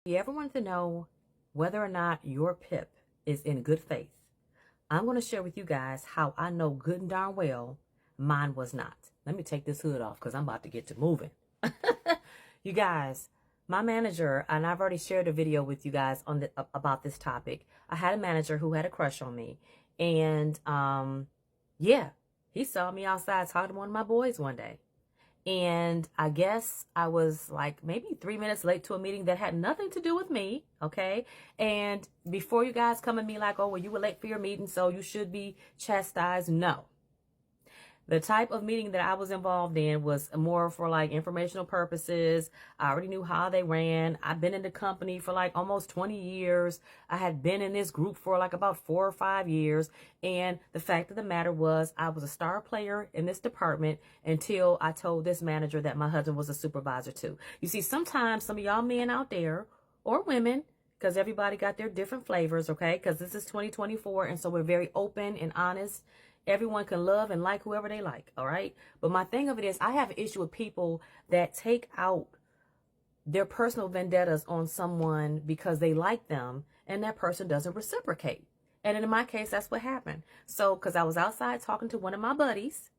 You ever wanted to know whether or not your PIP is in good faith? I'm going to share with you guys how I know good and darn well mine was not. Let me take this hood off because I'm about to get to moving. You guys, my manager, and I've already shared a video with you guys on about this topic. I had a manager who had a crush on me. And yeah, he saw me outside talking to one of my boys one day. And I guess I was like maybe 3 minutes late to a meeting that had nothing to do with me, okay? And before you guys come at me like, oh, well, you were late for your meeting, so you should be chastised. No. The type of meeting that I was involved in was more for like informational purposes. I already knew how they ran. I've been in the company for like almost 20 years. I had been in this group for like about 4 or 5 years. And the fact of the matter was I was a star player in this department until I told this manager that my husband was a supervisor too. You see, sometimes some of y'all men out there or women, because everybody got their different flavors, okay? Because this is 2024, and so we're very open and honest. Everyone can love and like whoever they like, all right? But my thing of it is I have an issue with people that take out their personal vendettas on someone because they like them and that person doesn't reciprocate. And in my case, that's what happened. So, because I was outside talking to one of my buddies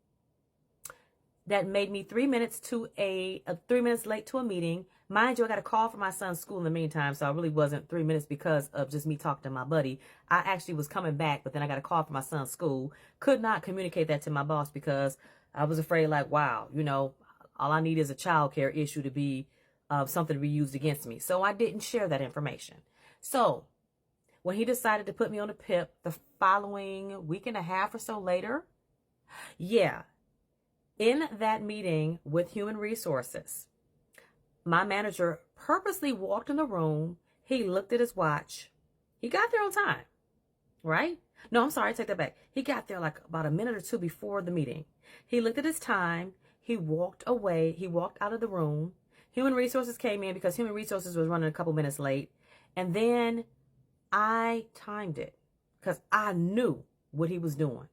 that made me 3 minutes to 3 minutes late to a meeting. Mind you, I got a call from my son's school in the meantime, so I really wasn't 3 minutes because of just me talking to my buddy. I actually was coming back, but then I got a call from my son's school. Could not communicate that to my boss because I was afraid, like, wow, you know, all I need is a child care issue to be something to be used against me. So I didn't share that information. So when he decided to put me on the PIP the following week and a half or so later, yeah, in that meeting with Human Resources, my manager purposely walked in the room. He looked at his watch. He got there on time, right? No, I'm sorry, take that back. He got there like about a minute or two before the meeting. He looked at his time. He walked away. He walked out of the room. Human Resources came in because Human Resources was running a couple minutes late. And then I timed it because I knew what he was doing.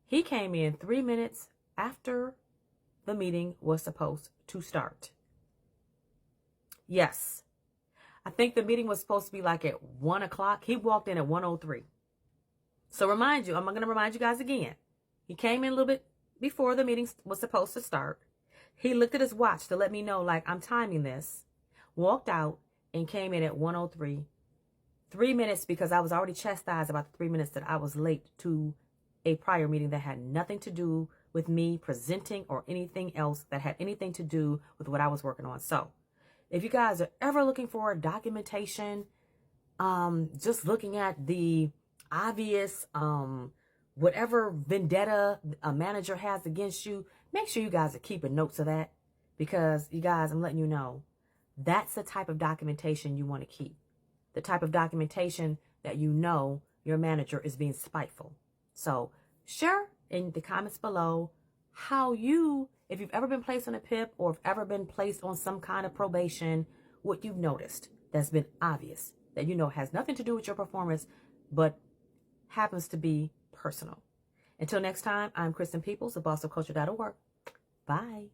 He came in 3 minutes after the meeting was supposed to start. Yes. I think the meeting was supposed to be like at 1 o'clock. He walked in at 1:03. So remind you, I'm going to remind you guys again. He came in a little bit before the meeting was supposed to start. He looked at his watch to let me know, like, I'm timing this. Walked out and came in at 1:03. 3 minutes because I was already chastised about the 3 minutes that I was late to a prior meeting that had nothing to do with me presenting or anything else that had anything to do with what I was working on. So if you guys are ever looking for documentation, just looking at the obvious, whatever vendetta a manager has against you, make sure you guys are keeping notes of that, because you guys, I'm letting you know, that's the type of documentation you want to keep. The type of documentation that you know your manager is being spiteful. So share in the comments below how you, if you've ever been placed on a PIP or have ever been placed on some kind of probation, what you've noticed that's been obvious, that you know has nothing to do with your performance, but happens to be personal. Until next time, I'm Kristen Peoples of bossofculture.org. Bye.